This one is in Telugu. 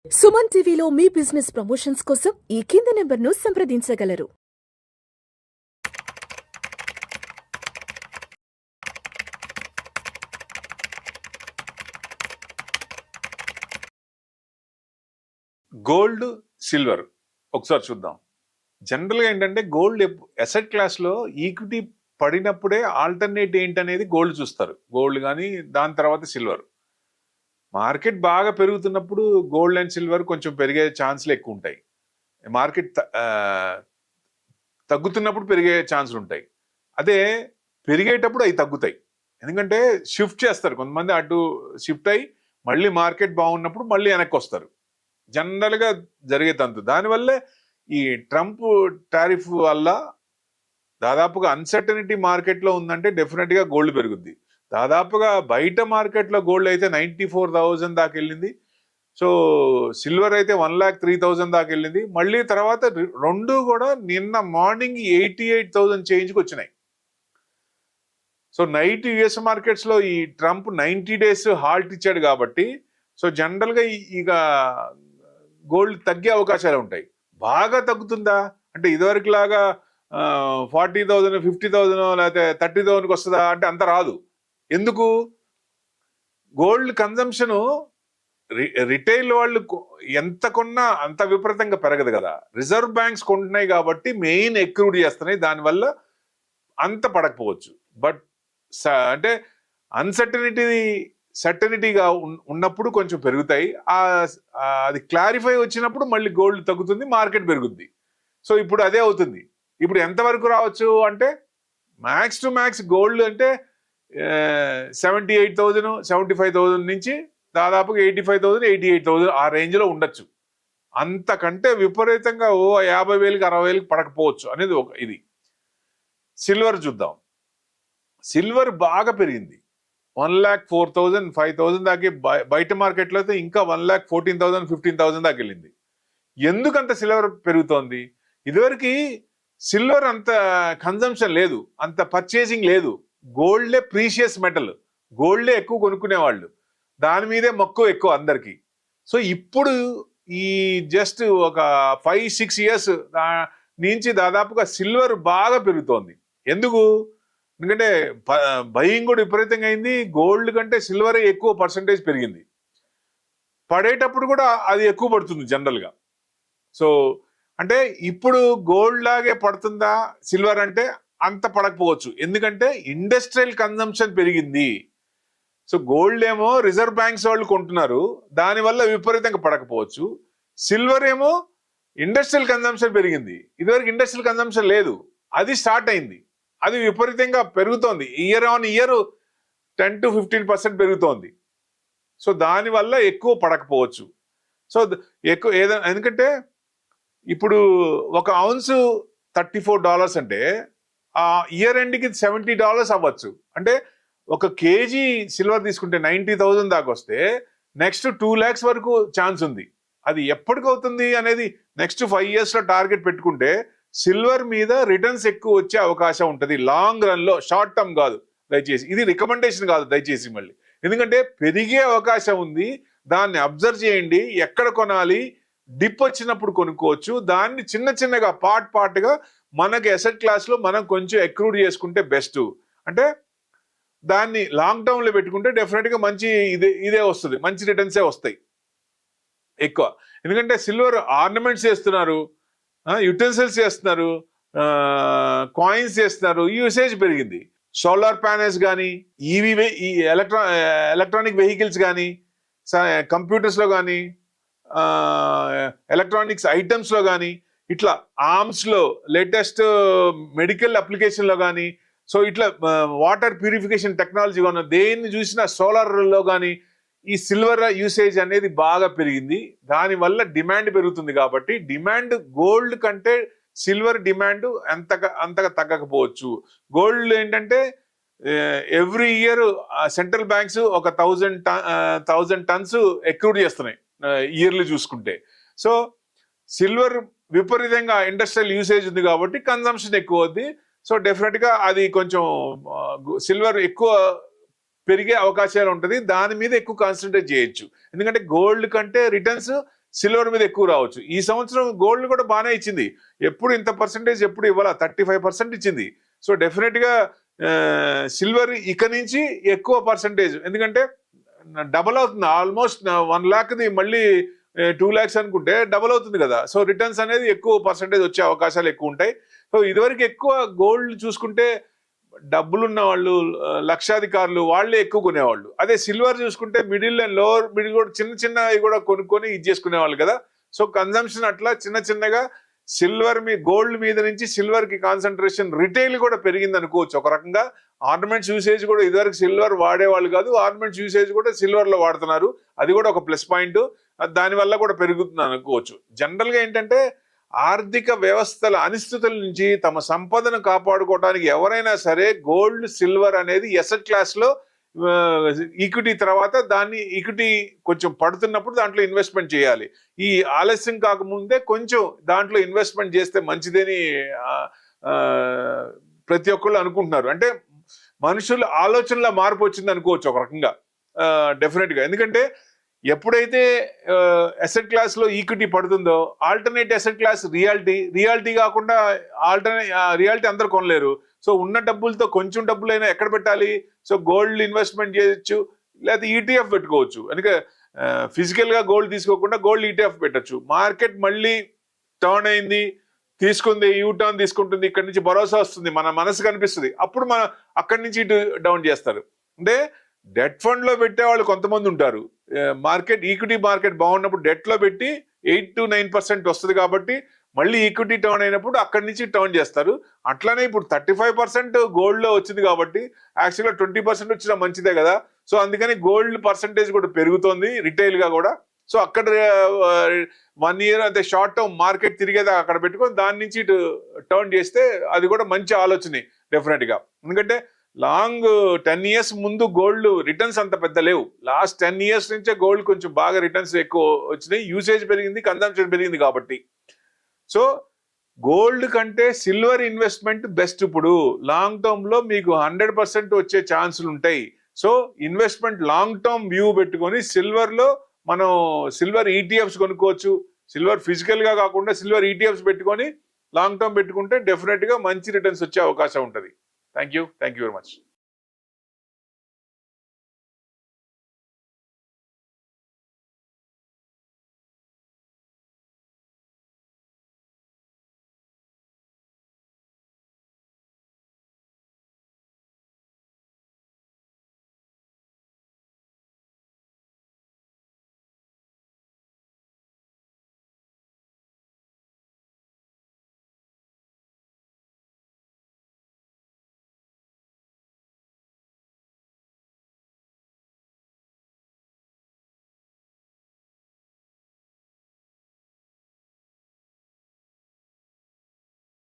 సుమన్ టీవీలో మీ బిజినెస్ ప్రమోషన్స్ కోసం ఈ కింది నెంబర్ను సంప్రదించగలరు. గోల్డ్, సిల్వర్ ఒకసారి చూద్దాం. జనరల్గా ఏంటంటే గోల్డ్ అసెట్ క్లాస్లో ఈక్విటీ పడినప్పుడే ఆల్టర్నేట్ ఏంటనేది గోల్డ్ చూస్తారు. గోల్డ్ కానీ దాని తర్వాత సిల్వర్. మార్కెట్ బాగా పెరుగుతున్నప్పుడు గోల్డ్ అండ్ సిల్వర్ కొంచెం పెరిగే ఛాన్స్లు ఎక్కువ ఉంటాయి. మార్కెట్ తగ్గుతున్నప్పుడు పెరిగే ఛాన్సులు ఉంటాయి. అదే పెరిగేటప్పుడు అవి తగ్గుతాయి. ఎందుకంటే షిఫ్ట్ చేస్తారు కొంతమంది, అటు షిఫ్ట్ అయ్యి మళ్ళీ మార్కెట్ బాగున్నప్పుడు మళ్ళీ వెనక్కి వస్తారు. జనరల్గా జరిగే తంతు. దానివల్లే ఈ ట్రంప్ టారిఫ్ వల్ల దాదాపుగా అన్సర్టనిటీ మార్కెట్లో ఉందంటే డెఫినెట్గా గోల్డ్ పెరుగుద్ది. దాదాపుగా బయట మార్కెట్లో గోల్డ్ అయితే 94,000 దాకా వెళ్ళింది. సో సిల్వర్ అయితే 1,03,000 దాకా వెళ్ళింది. మళ్ళీ తర్వాత రెండు కూడా నిన్న మార్నింగ్ 88,000 చేంజ్కి వచ్చినాయి. సో నైట్ యుఎస్ మార్కెట్స్లో ఈ ట్రంప్ 90 days హాల్ట్ ఇచ్చాడు కాబట్టి సో జనరల్గా ఇక గోల్డ్ తగ్గే అవకాశాలు ఉంటాయి. బాగా తగ్గుతుందా అంటే ఇదివరకు లాగా 40,000 50,000 లేకపోతే 30,000కి వస్తుందా అంటే అంత రాదు. ఎందుకు? గోల్డ్ కన్జంప్షన్ రిటైల్ వాళ్ళు ఎంత కొన్నా అంత విపరీతంగా పెరగదు కదా. రిజర్వ్ బ్యాంక్స్ కొంటున్నాయి కాబట్టి మెయిన్ ఎక్రూడ్ చేస్తున్నాయి. దానివల్ల అంత పడకపోవచ్చు. బట్ అంటే సర్టనిటీగా ఉన్నప్పుడు కొంచెం పెరుగుతాయి. అది క్లారిఫై వచ్చినప్పుడు మళ్ళీ గోల్డ్ తగ్గుతుంది, మార్కెట్ పెరుగుద్ది. సో ఇప్పుడు అదే అవుతుంది. ఇప్పుడు ఎంతవరకు రావచ్చు అంటే మ్యాక్స్ టు మ్యాక్స్ గోల్డ్ అంటే 78,000 75,000 నుంచి దాదాపుగా 85,000 88,000 ఆ రేంజ్లో ఉండొచ్చు. అంతకంటే విపరీతంగా 50,000కి 60,000కి పడకపోవచ్చు అనేది ఒక ఇది. సిల్వర్ చూద్దాం. సిల్వర్ బాగా పెరిగింది. 1,04,000 5,000 దాకా బయట మార్కెట్లో అయితే ఇంకా 1,14,000 15,000 దాకా వెళ్ళింది. ఎందుకంత సిల్వర్ పెరుగుతోంది? ఇదివరకు సిల్వర్ అంత కన్జంప్షన్ లేదు, అంత పర్చేసింగ్ లేదు. గోల్డే ప్రీషియస్ మెటల్, గోల్డే ఎక్కువ కొనుక్కునేవాళ్ళు, దాని మీదే మక్కువ ఎక్కువ అందరికీ. సో ఇప్పుడు ఈ జస్ట్ ఒక 5-6 years నుంచి దాదాపుగా సిల్వర్ బాగా పెరుగుతోంది. ఎందుకు? ఎందుకంటే బయింగ్ కూడా విపరీతంగా అయింది. గోల్డ్ కంటే సిల్వరే ఎక్కువ పర్సంటేజ్ పెరిగింది. పడేటప్పుడు కూడా అది ఎక్కువ పడుతుంది జనరల్గా. సో అంటే ఇప్పుడు గోల్డ్ లాగే పడుతుందా సిల్వర్ అంటే అంత పడకపోవచ్చు. ఎందుకంటే ఇండస్ట్రియల్ కన్జంప్షన్ పెరిగింది. సో గోల్డ్ ఏమో రిజర్వ్ బ్యాంక్స్ వాళ్ళు కొంటున్నారు, దానివల్ల విపరీతంగా పడకపోవచ్చు. సిల్వర్ ఏమో ఇండస్ట్రియల్ కన్జంప్షన్ పెరిగింది. ఇదివరకు ఇండస్ట్రియల్ కన్జంప్షన్ లేదు, అది స్టార్ట్ అయింది, అది విపరీతంగా పెరుగుతోంది. ఇయర్ ఆన్ ఇయర్ 10 to 15% పెరుగుతోంది. సో దానివల్ల ఎక్కువ పడకపోవచ్చు. సో ఎక్కువ ఏదైనా, ఎందుకంటే ఇప్పుడు ఒక ounce $34 అంటే ఆ ఇయర్ ఎండ్కి $70 అవ్వచ్చు. అంటే ఒక కేజీ సిల్వర్ తీసుకుంటే 90,000 దాకా వస్తే నెక్స్ట్ 2 lakhs వరకు ఛాన్స్ ఉంది. అది ఎప్పటికవుతుంది అనేది నెక్స్ట్ 5 yearsలో టార్గెట్ పెట్టుకుంటే సిల్వర్ మీద రిటర్న్స్ ఎక్కువ వచ్చే అవకాశం ఉంటుంది లాంగ్ రన్లో, షార్ట్ టర్మ్ కాదు దయచేసి. ఇది రికమెండేషన్ కాదు దయచేసి మళ్ళీ, ఎందుకంటే పెరిగే అవకాశం ఉంది. దాన్ని అబ్జర్వ్ చేయండి. ఎక్కడ కొనాలి, డిప్ వచ్చినప్పుడు కొనుక్కోవచ్చు. దాన్ని చిన్న చిన్నగా పార్ట్గా మనకి అసెట్ క్లాస్లో మనం కొంచెం ఎక్రూడ్ చేసుకుంటే బెస్ట్. అంటే దాన్ని లాంగ్ టర్మ్లో పెట్టుకుంటే డెఫినెట్గా మంచి ఇదే వస్తుంది, మంచి రిటర్న్సే వస్తాయి ఎక్కువ. ఎందుకంటే సిల్వర్ ఆర్నమెంట్స్ చేస్తున్నారు, యుటెన్సిల్స్ చేస్తున్నారు, కాయిన్స్ చేస్తున్నారు, యూసేజ్ పెరిగింది. సోలార్ ప్యానెల్స్ కానీ, ఎలక్ట్రానిక్ వెహికల్స్ కానీ, కంప్యూటర్స్లో కానీ, ఎలక్ట్రానిక్స్ ఐటమ్స్లో కానీ, ఇట్లా ఆర్మ్స్లో, లేటెస్ట్ మెడికల్ అప్లికేషన్లో కానీ, సో ఇట్లా వాటర్ ప్యూరిఫికేషన్ టెక్నాలజీ కానీ, దేన్ని చూసినా సోలార్లో కానీ ఈ సిల్వర్ యూసేజ్ అనేది బాగా పెరిగింది. దానివల్ల డిమాండ్ పెరుగుతుంది. కాబట్టి డిమాండ్ గోల్డ్ కంటే సిల్వర్ డిమాండ్ అంతగా తగ్గకపోవచ్చు. గోల్డ్ ఏంటంటే ఎవ్రీ ఇయర్ సెంట్రల్ బ్యాంక్స్ ఒక 1,000 tons ఎక్రూడ్ చేస్తున్నాయి ఇయర్లీ చూసుకుంటే. సో సిల్వర్ విపరీతంగా ఇండస్ట్రియల్ యూసేజ్ ఉంది కాబట్టి కన్జంప్షన్ ఎక్కువ అవుద్ది. సో డెఫినెట్గా అది కొంచెం సిల్వర్ ఎక్కువ పెరిగే అవకాశాలు ఉంటుంది. దాని మీద ఎక్కువ కాన్సన్ట్రేట్ చేయొచ్చు. ఎందుకంటే గోల్డ్ కంటే రిటర్న్స్ సిల్వర్ మీద ఎక్కువ రావచ్చు. ఈ సంవత్సరం గోల్డ్ కూడా బాగానే ఇచ్చింది. ఎప్పుడు ఇంత పర్సెంటేజ్ ఎప్పుడు ఇవ్వాల, 35% ఇచ్చింది. సో డెఫినెట్ గా సిల్వర్ ఇక నుంచి ఎక్కువ పర్సెంటేజ్, ఎందుకంటే డబల్ అవుతుంది. ఆల్మోస్ట్ 1 lakh మళ్ళీ 2 lakhs అనుకుంటే డబల్ అవుతుంది కదా. సో రిటర్న్స్ అనేది ఎక్కువ పర్సెంటేజ్ వచ్చే అవకాశాలు ఎక్కువ ఉంటాయి. సో ఇదివరకు ఎక్కువ గోల్డ్ చూసుకుంటే డబ్బులున్న వాళ్ళు, లక్షాధికారులు వాళ్ళే ఎక్కువ కొనేవాళ్ళు. అదే సిల్వర్ చూసుకుంటే మిడిల్ అండ్ లోవర్ మిడిల్ కూడా చిన్నవి కూడా కొనుక్కొని ఇది చేసుకునేవాళ్ళు కదా. సో కన్జంప్షన్ అట్లా చిన్నగా గోల్డ్ మీద నుంచి సిల్వర్ కి కాన్సన్ట్రేషన్, రిటైల్ కూడా పెరిగింది అనుకోవచ్చు ఒక రకంగా. ఆర్నమెంట్స్ యూసేజ్ కూడా ఇదివరకు సిల్వర్ వాడేవాళ్ళు కాదు, ఆర్నమెంట్స్ యూసేజ్ కూడా సిల్వర్ లో వాడుతున్నారు. అది కూడా ఒక ప్లస్ పాయింట్. దానివల్ల కూడా పెరుగుతుంది అనుకోవచ్చు. జనరల్ గా ఏంటంటే ఆర్థిక వ్యవస్థల అనిశ్చితుల నుంచి తమ సంపదను కాపాడుకోవడానికి ఎవరైనా సరే గోల్డ్, సిల్వర్ అనేది ఎసెట్ క్లాస్ లో ఈక్విటీ తర్వాత దాన్ని ఈక్విటీ కొంచెం పడుతున్నప్పుడు దాంట్లో ఇన్వెస్ట్మెంట్ చేయాలి. ఈ ఆలస్యం కాకముందే కొంచెం దాంట్లో ఇన్వెస్ట్మెంట్ చేస్తే మంచిదని ప్రతి ఒక్కళ్ళు అనుకుంటున్నారు. అంటే మనుషుల ఆలోచనలో మార్పు వచ్చింది అనుకోవచ్చు ఒక రకంగా డెఫినెట్ గా. ఎందుకంటే ఎప్పుడైతే అసెట్ క్లాస్ లో ఈక్విటీ పడుతుందో ఆల్టర్నేట్ అసెట్ క్లాస్ రియాలిటీ కాకుండా రియాలిటీ అందరు కొనలేరు. సో ఉన్న డబ్బులతో కొంచెం డబ్బులైనా ఎక్కడ పెట్టాలి? సో గోల్డ్ ఇన్వెస్ట్మెంట్ చేయొచ్చు, లేకపోతే ఈటీఎఫ్ పెట్టుకోవచ్చు. అందుకే ఫిజికల్ గా గోల్డ్ తీసుకోకుండా గోల్డ్ ఈటీఎఫ్ పెట్టచ్చు. మార్కెట్ మళ్ళీ టర్న్ అయింది, తీసుకుంది, యూ టర్న్ తీసుకుంటుంది, ఇక్కడ నుంచి భరోసా వస్తుంది, మన మనసు కనిపిస్తుంది, అప్పుడు మనం అక్కడి నుంచి ఇటు డౌన్ చేస్తారు. అంటే డెట్ ఫండ్ లో పెట్టే వాళ్ళు కొంతమంది ఉంటారు. ఈక్విటీ మార్కెట్ బాగున్నప్పుడు డెట్ లో పెట్టి 8 to 9% వస్తుంది కాబట్టి మళ్ళీ ఈక్విటీ టర్న్ అయినప్పుడు అక్కడి నుంచి టర్న్ చేస్తారు. అట్లానే ఇప్పుడు 35% గోల్డ్ లో వచ్చింది కాబట్టి యాక్చువల్గా 20% వచ్చినా మంచిదే కదా. సో అందుకని గోల్డ్ పర్సంటేజ్ కూడా పెరుగుతోంది రిటైల్ గా కూడా. సో అక్కడ 1 year అంటే షార్ట్ టర్మ్ మార్కెట్ తిరిగేదా అక్కడ పెట్టుకొని దాని నుంచి ఇటు టర్న్ చేస్తే అది కూడా మంచి ఆలోచనే డెఫినెట్ గా. ఎందుకంటే లాంగ్ 10 years ముందు గోల్డ్ రిటర్న్స్ అంత పెద్ద లేవు. లాస్ట్ 10 years నుంచే గోల్డ్ కొంచెం బాగా రిటర్న్స్ ఎక్కువ వచ్చినాయి. యూసేజ్ పెరిగింది, కన్సంప్షన్ పెరిగింది కాబట్టి. సో గోల్డ్ కంటే సిల్వర్ ఇన్వెస్ట్మెంట్ బెస్ట్. ఇప్పుడు లాంగ్ టర్మ్ లో మీకు 100% వచ్చే ఛాన్సులు ఉంటాయి. So investment long term view పెట్టుకొని సిల్వర్ ఈటీఎఫ్స్ కొనుక్కోవచ్చు. సిల్వర్ ఫిజికల్ గా కాకుండా సిల్వర్ ఈటీఎఫ్స్ పెట్టుకొని లాంగ్ టర్మ్ పెట్టుకుంటే డెఫినెట్ గా మంచి రిటర్న్స్ వచ్చే అవకాశం ఉంటుంది. Thank you very much.